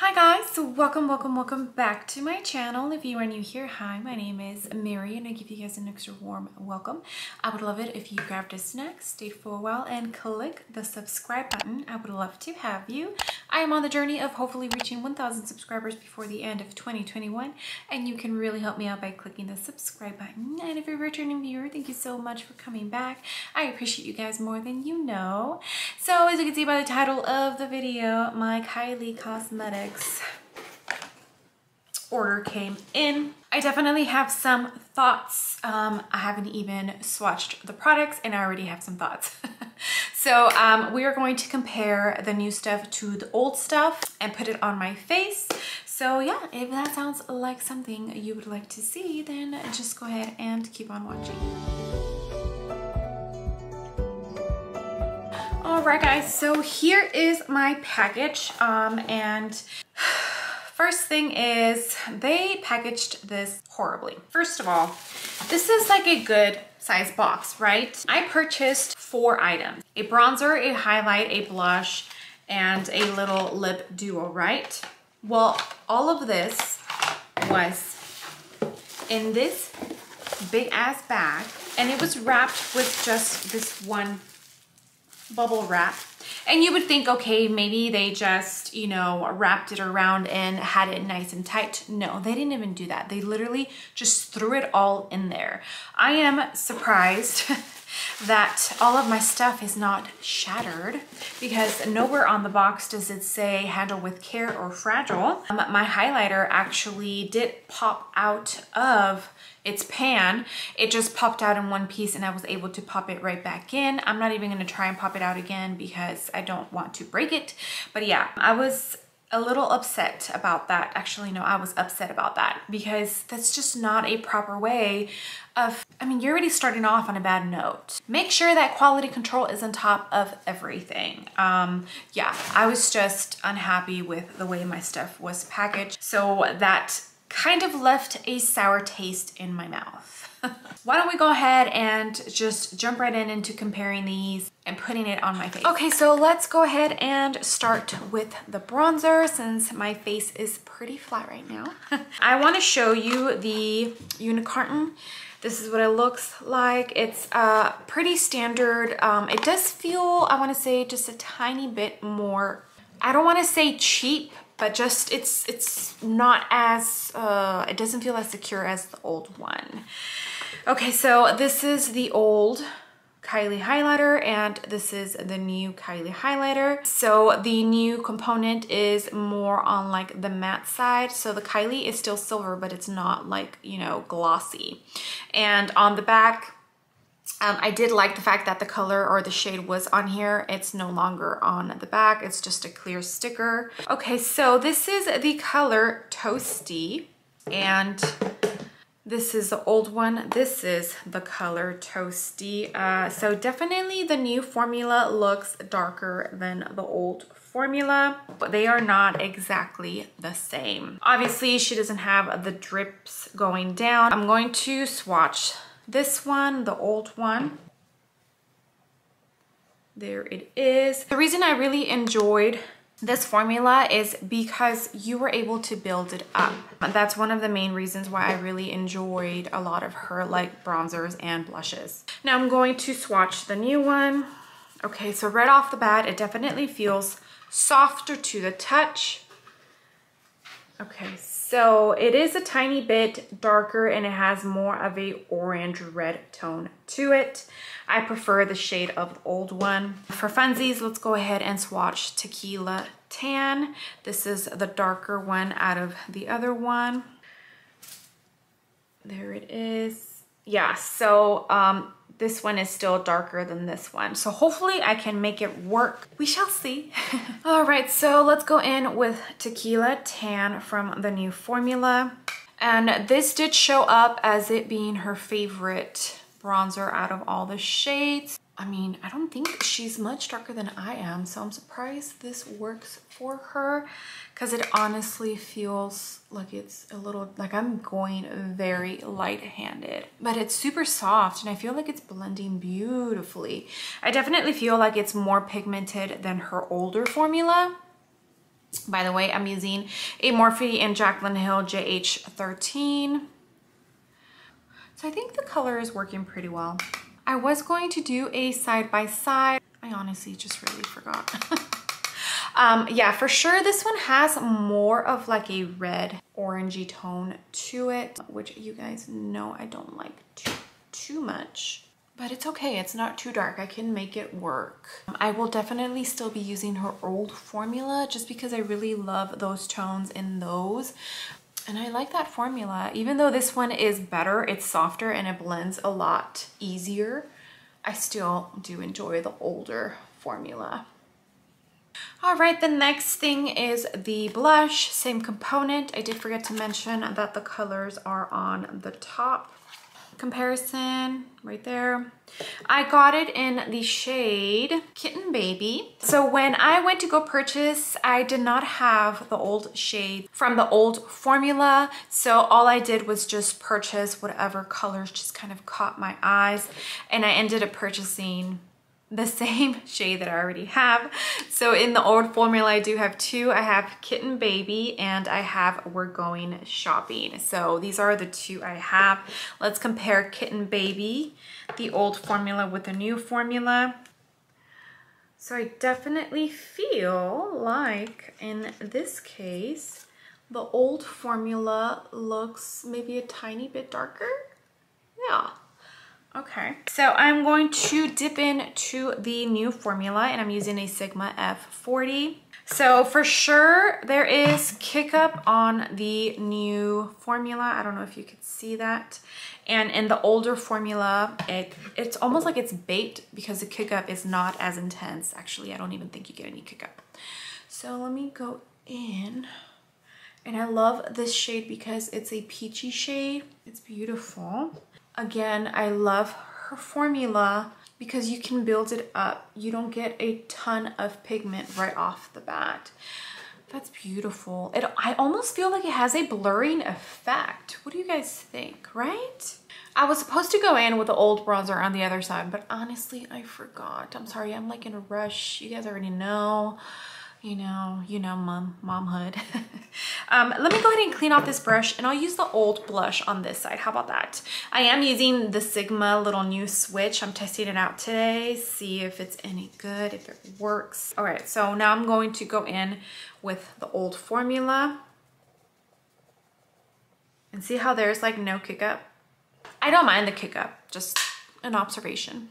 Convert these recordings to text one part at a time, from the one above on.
Hi guys, so welcome back to my channel. If you are new here, hi, my name is Mary and I give you guys an extra warm welcome. I would love it if you grabbed a snack, stayed for a while and click the subscribe button. I would love to have you. I am on the journey of hopefully reaching 1,000 subscribers before the end of 2021 and you can really help me out by clicking the subscribe button. And if you're a returning viewer, thank you so much for coming back. I appreciate you guys more than you know. So as you can see by the title of the video, my Kylie Cosmetics order came in. I definitely have some thoughts. I haven't even swatched the products and I already have some thoughts. So we are going to compare the new stuff to the old stuff and put it on my face. So yeah, if that sounds like something you would like to see, then just go ahead and keep on watching. All right guys, so here is my package and first thing is they packaged this horribly. First of all, this is like a good size box, right? I purchased 4 items: a bronzer, a highlight, a blush, and a little lip duo, right? Well, all of this was in this big ass bag and it was wrapped with just this one bubble wrap. And you would think, okay, maybe they just, you know, wrapped it around and had it nice and tight. No, they didn't even do that. They literally just threw it all in there. I am surprised that all of my stuff is not shattered because nowhere on the box does it say handle with care or fragile. My highlighter actually did pop out of its pan. It just popped out in one piece and I was able to pop it right back in. I'm not even going to try and pop it out again because I don't want to break it. But yeah, I was a little upset about that. Actually, no, I was upset about that because that's just not a proper way of, I mean, you're already starting off on a bad note. Make sure that quality control is on top of everything. Yeah, I was just unhappy with the way my stuff was packaged. So that kind of left a sour taste in my mouth. Why don't we go ahead and just jump right into comparing these and putting it on my face. Okay, so let's go ahead and start with the bronzer since my face is pretty flat right now. I want to show you the unicorn. This is what it looks like. It's pretty standard. It does feel, I want to say, just a tiny bit more, I don't want to say cheap, but just it's not as, it doesn't feel as secure as the old one. Okay, so this is the old Kylie highlighter and this is the new Kylie highlighter. So the new component is more on like the matte side. So the Kylie is still silver, but it's not like, you know, glossy. And on the back, I did like the fact that the color or the shade was on here. It's no longer on the back. It's just a clear sticker. Okay, so this is the color Toasty and this is the old one. This is the color Toasty. So definitely the new formula looks darker than the old formula, but they are not exactly the same. Obviously, she doesn't have the drips going down. I'm going to swatch this one, the old one. There it is. The reason I really enjoyed this formula is because you were able to build it up. That's one of the main reasons why I really enjoyed a lot of her like bronzers and blushes. Now I'm going to swatch the new one. Okay, so right off the bat, it definitely feels softer to the touch. Okay, so it is a tiny bit darker and it has more of a orange red tone to it. I prefer the shade of the old one. For funsies, let's go ahead and swatch Tequila Tan. This is the darker one out of the other one. There it is. Yeah, so this one is still darker than this one. So hopefully I can make it work. We shall see. All right, so let's go in with Tequila Tan from the new formula. And this did show up as it being her favorite bronzer out of all the shades. I mean, I don't think she's much darker than I am, so I'm surprised this works for her because it honestly feels like it's a little, like I'm going very light-handed, but it's super soft and I feel like it's blending beautifully. I definitely feel like it's more pigmented than her older formula. By the way, I'm using a Morphe and Jaclyn Hill JH13. So I think the color is working pretty well. I was going to do a side-by-side. I honestly just really forgot. Yeah, for sure this one has more of like a red orangey tone to it, which you guys know I don't like too much. But it's okay, it's not too dark. I can make it work. I will definitely still be using her old formula just because I really love those tones in those. And I like that formula. Even though this one is better, it's softer and it blends a lot easier, I still do enjoy the older formula. All right, the next thing is the blush, same component. I did forget to mention that the colors are on the top. Comparison right there. I got it in the shade Kitten Baby. So when I went to go purchase, I did not have the old shade from the old formula. So all I did was just purchase whatever colors just kind of caught my eyes. And I ended up purchasing the same shade that I already have. So in the old formula, I do have two. I have Kitten Baby and I have We're Going Shopping. So these are the two I have. Let's compare Kitten Baby, the old formula with the new formula. So I definitely feel like in this case, the old formula looks maybe a tiny bit darker. Yeah. Okay, so I'm going to dip into the new formula and I'm using a Sigma F40. So for sure there is kick up on the new formula. I don't know if you could see that. And in the older formula, it's almost like it's baked because the kick up is not as intense. Actually, I don't even think you get any kick up. So let me go in. And I love this shade because it's a peachy shade. It's beautiful. Again, I love her formula because you can build it up. You don't get a ton of pigment right off the bat. That's beautiful. I almost feel like it has a blurring effect. What do you guys think, right? I was supposed to go in with the old bronzer on the other side, but honestly, I forgot. I'm sorry, I'm like in a rush. You guys already know. You know, momhood. Let me go ahead and clean off this brush and I'll use the old blush on this side. How about that? I am using the Sigma little new switch. I'm testing it out today, see if it's any good, if it works. All right, so now I'm going to go in with the old formula and see how there's like no kick up. I don't mind the kick up, just an observation.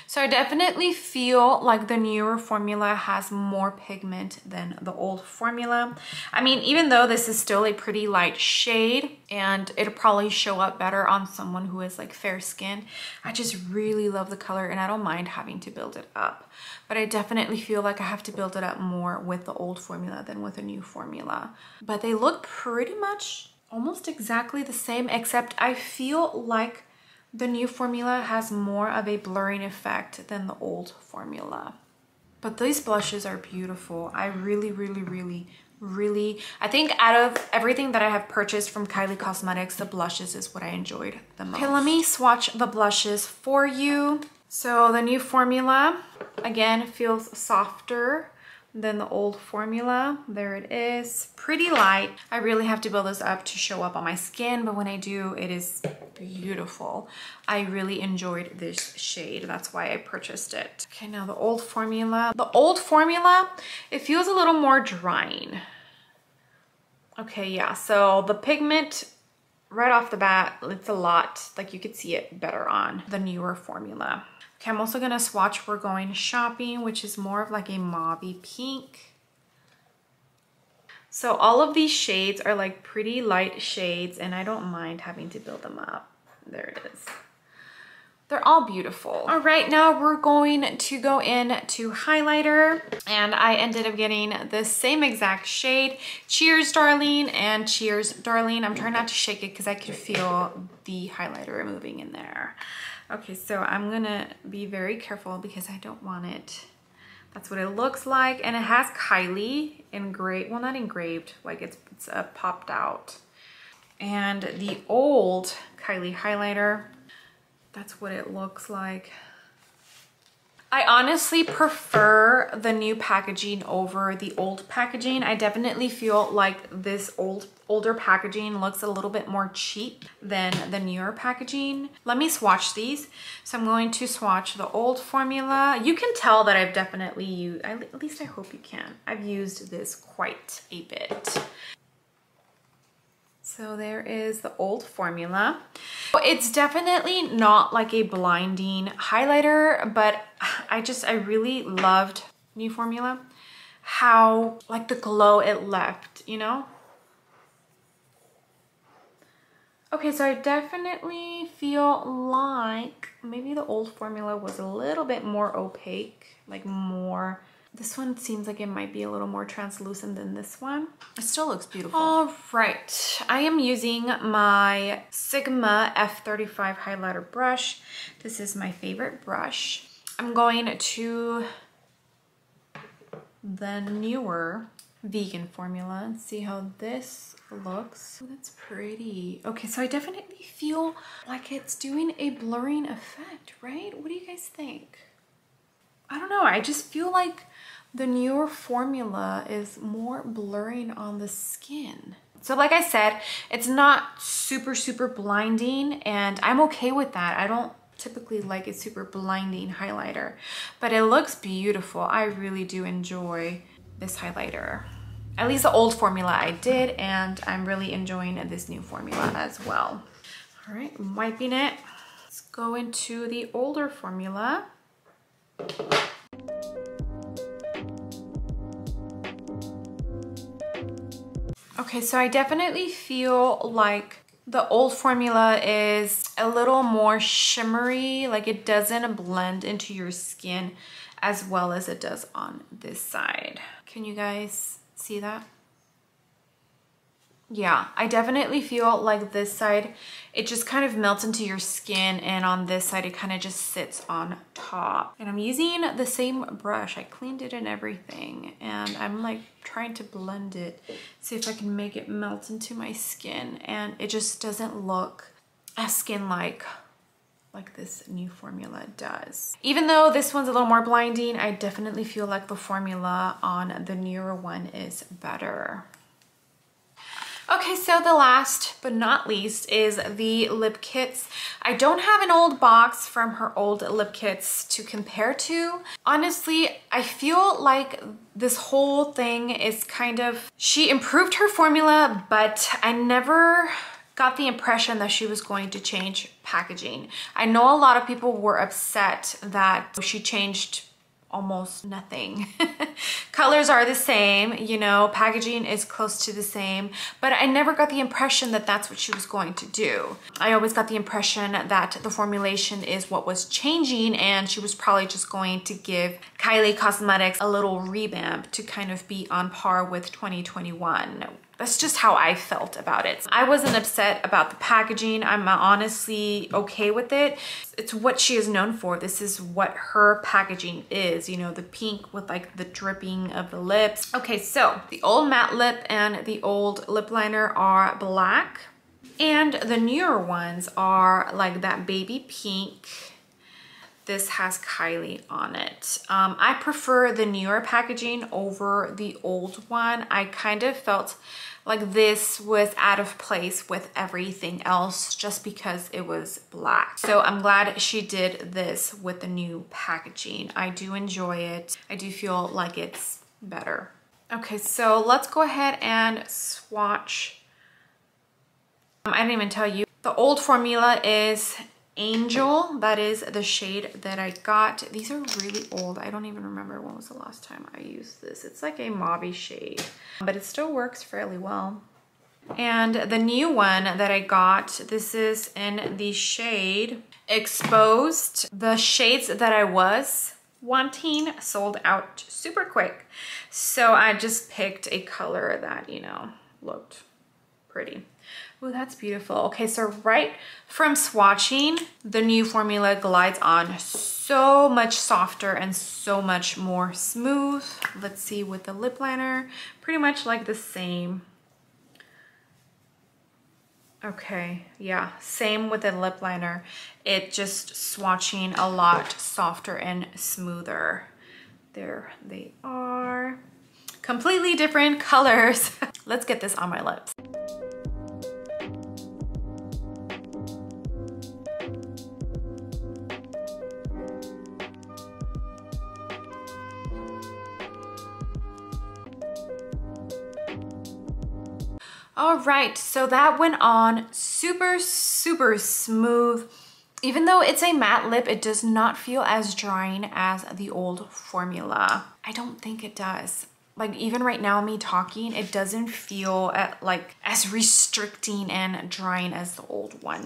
So I definitely feel like the newer formula has more pigment than the old formula. I mean, even though this is still a pretty light shade and it'll probably show up better on someone who is like fair skin, I just really love the color and I don't mind having to build it up. But I definitely feel like I have to build it up more with the old formula than with a new formula. But they look pretty much almost exactly the same, except I feel like the new formula has more of a blurring effect than the old formula. But these blushes are beautiful. I really, I think out of everything that I have purchased from Kylie Cosmetics, the blushes is what I enjoyed the most. Okay, let me swatch the blushes for you. So the new formula, again, feels softer than the old formula. There it is, pretty light. I really have to build this up to show up on my skin, but when I do, it is beautiful. I really enjoyed this shade. That's why I purchased it. Okay, now the old formula. The old formula, it feels a little more drying. Okay, yeah, so the pigment right off the bat, it's a lot, like you could see it better on the newer formula. Okay, I'm also gonna swatch We're Going Shopping, which is more of like a mauvey pink. So all of these shades are like pretty light shades and I don't mind having to build them up. There it is. They're all beautiful. All right, now we're going to go in to highlighter and I ended up getting the same exact shade. Cheers, darling, and cheers, darling. I'm trying not to shake it because I could feel the highlighter moving in there. Okay, so I'm gonna be very careful because I don't want it. That's what it looks like. And it has Kylie engraved, well, not engraved, like it's popped out. And the old Kylie highlighter, that's what it looks like. I honestly prefer the new packaging over the old packaging. I definitely feel like this older packaging looks a little bit more cheap than the newer packaging. Let me swatch these. So I'm going to swatch the old formula. You can tell that I've definitely used, at least I hope you can. I've used this quite a bit. So there is the old formula. It's definitely not like a blinding highlighter, but I really loved new formula. How like the glow it left, you know? Okay, so I definitely feel like maybe the old formula was a little bit more opaque, like more. This one seems like it might be a little more translucent than this one. It still looks beautiful. All right, I am using my Sigma F35 highlighter brush. This is my favorite brush. I'm going to the newer vegan formula and see how this looks. Oh, that's pretty. Okay, so I definitely feel like it's doing a blurring effect, right? What do you guys think? I don't know, I just feel like the newer formula is more blurring on the skin. So like I said, it's not super blinding, and I'm okay with that. I don't typically like a super blinding highlighter, but it looks beautiful. I really do enjoy this highlighter. At least the old formula I did, and I'm really enjoying this new formula as well. All right, I'm wiping it. Let's go into the older formula. Okay, so I definitely feel like the old formula is a little more shimmery, like it doesn't blend into your skin as well as it does on this side. Can you guys see that? Yeah, I definitely feel like this side, it just kind of melts into your skin, and on this side, it kind of just sits on top. And I'm using the same brush. I cleaned it and everything, and I'm like trying to blend it, see if I can make it melt into my skin, and it just doesn't look as skin-like like this new formula does. Even though this one's a little more blinding, I definitely feel like the formula on the newer one is better. Okay, so the last but not least is the lip kits. I don't have an old box from her old lip kits to compare to. Honestly, I feel like this whole thing is kind of, she improved her formula, but I never got the impression that she was going to change packaging. I know a lot of people were upset that she changed almost nothing. Colors are the same, you know, packaging is close to the same, but I never got the impression that that's what she was going to do. I always got the impression that the formulation is what was changing, and she was probably just going to give Kylie Cosmetics a little revamp to kind of be on par with 2021. That's just how I felt about it. I wasn't upset about the packaging. I'm honestly okay with it. It's what she is known for. This is what her packaging is, you know, the pink with like the dripping of the lips. Okay, so the old matte lip and the old lip liner are black, and the newer ones are like that baby pink. This has Kylie on it. I prefer the newer packaging over the old one. I kind of felt like this was out of place with everything else just because it was black. So I'm glad she did this with the new packaging. I do enjoy it. I do feel like it's better. Okay, so let's go ahead and swatch. I didn't even tell you. The old formula is Angel. That is the shade that I got. These are really old. I don't even remember when was the last time I used this. It's like a mauve shade, but it still works fairly well. And the new one that I got, this is in the shade Exposed. The shades that I was wanting sold out super quick, so I just picked a color that, you know, looked pretty. Oh, that's beautiful. Okay, so right from swatching, the new formula glides on so much softer and so much more smooth. Let's see with the lip liner, pretty much like the same. Okay, yeah, same with the lip liner. It just swatching a lot softer and smoother. There they are. Completely different colors. Let's get this on my lips. All right, so that went on super, super smooth. Even though it's a matte lip, it does not feel as drying as the old formula. I don't think it does. Like even right now, me talking, it doesn't feel like as restricting and drying as the old one.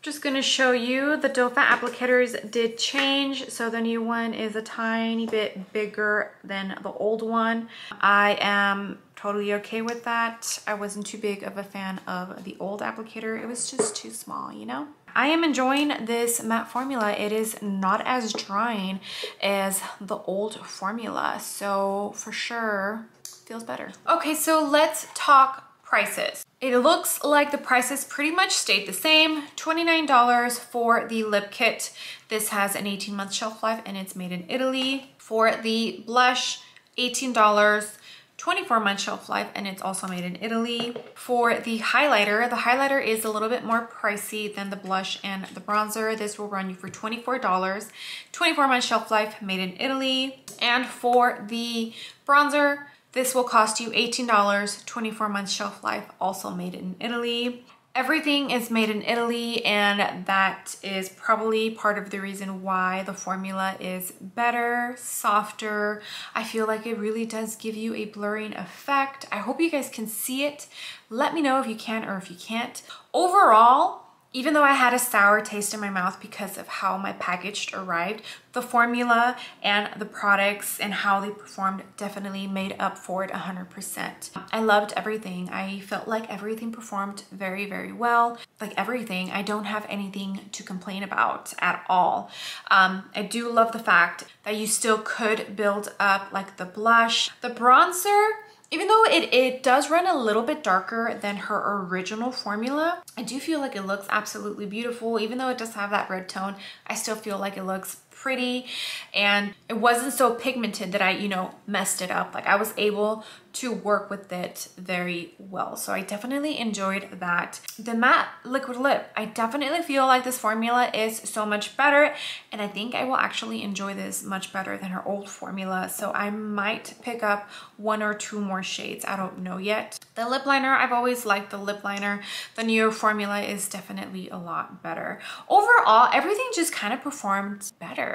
Just gonna show you the doe foot applicators did change. So the new one is a tiny bit bigger than the old one. I am totally okay with that. I wasn't too big of a fan of the old applicator. It was just too small, you know? I am enjoying this matte formula. It is not as drying as the old formula. So for sure, feels better. Okay, so let's talk prices. It looks like the prices pretty much stayed the same. $29 for the lip kit. This has an 18-month shelf life and it's made in Italy. For the blush, $18, 24-month shelf life, and it's also made in Italy. For the highlighter is a little bit more pricey than the blush and the bronzer. This will run you for $24, 24-month shelf life, made in Italy. And for the bronzer, this will cost you $18, 24-month shelf life, also made in Italy. Everything is made in Italy, and that is probably part of the reason why the formula is better, softer. I feel like it really does give you a blurring effect. I hope you guys can see it. Let me know if you can or if you can't. Overall, even though I had a sour taste in my mouth because of how my package arrived, the formula and the products and how they performed definitely made up for it 100%. I loved everything. I felt like everything performed very, very well. Like everything, I don't have anything to complain about at all. I do love the fact that you still could build up like the blush, the bronzer. Even though it does run a little bit darker than her original formula, I do feel like it looks absolutely beautiful. Even though it does have that red tone, I still feel like it looks pretty, and it wasn't so pigmented that I, you know, messed it up. Like I was able to work with it very well. So I definitely enjoyed that. The matte liquid lip, I definitely feel like this formula is so much better, and I think I will actually enjoy this much better than her old formula. So I might pick up 1 or 2 more shades. I don't know yet. The lip liner, I've always liked the lip liner. The newer formula is definitely a lot better. Overall, everything just kind of performed better.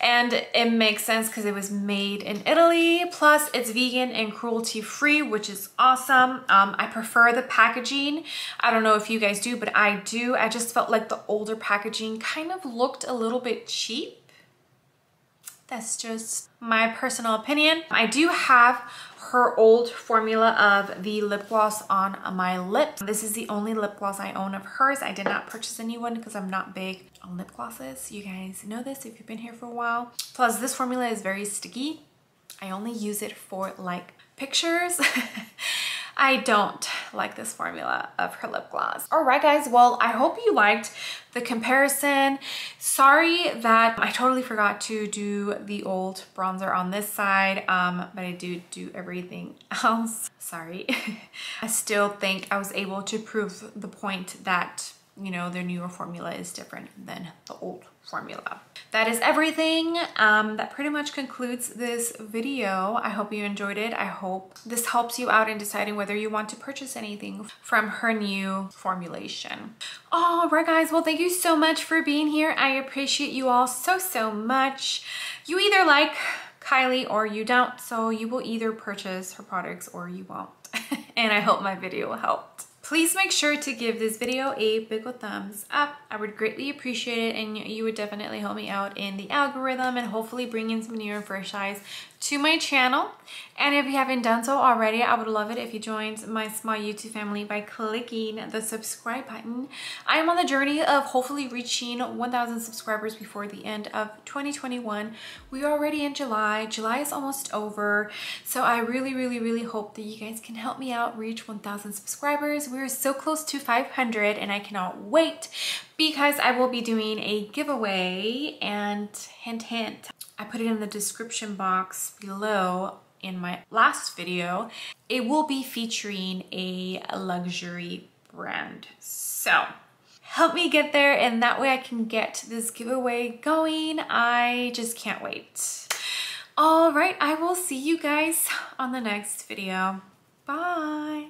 And it makes sense because it was made in Italy, plus it's vegan and cruelty free, which is awesome. I prefer the packaging. I don't know if you guys do, but I do. I just felt like the older packaging kind of looked a little bit cheap. That's just my personal opinion. I do have her old formula of the lip gloss on my lips. This is the only lip gloss I own of hers. I did not purchase a new one because I'm not big on lip glosses. You guys know this if you've been here for a while. Plus this formula is very sticky. I only use it for like pictures. I don't like this formula of her lip gloss. All right, guys. Well, I hope you liked the comparison. Sorry that I totally forgot to do the old bronzer on this side, but I do everything else. Sorry. I still think I was able to prove the point that, you know, the newer formula is different than the old formula. That is everything. That pretty much concludes this video. I hope you enjoyed it. I hope this helps you out in deciding whether you want to purchase anything from her new formulation. All right, guys. Well, thank you so much for being here. I appreciate you all so much. You either like Kylie or you don't, so you will either purchase her products or you won't. And I hope my video helped. Please make sure to give this video a big ol' thumbs up. I would greatly appreciate it, and you would definitely help me out in the algorithm and hopefully bring in some new and fresh eyes to my channel. And if you haven't done so already, I would love it if you joined my small YouTube family by clicking the subscribe button. I am on the journey of hopefully reaching 1,000 subscribers before the end of 2021. We are already in July. July is almost over. So I really hope that you guys can help me out reach 1,000 subscribers. We're we're so close to 500 and I cannot wait because I will be doing a giveaway, and hint, hint, I put it in the description box below in my last video. It will be featuring a luxury brand. So help me get there, and that way I can get this giveaway going. I just can't wait. All right, I will see you guys on the next video. Bye.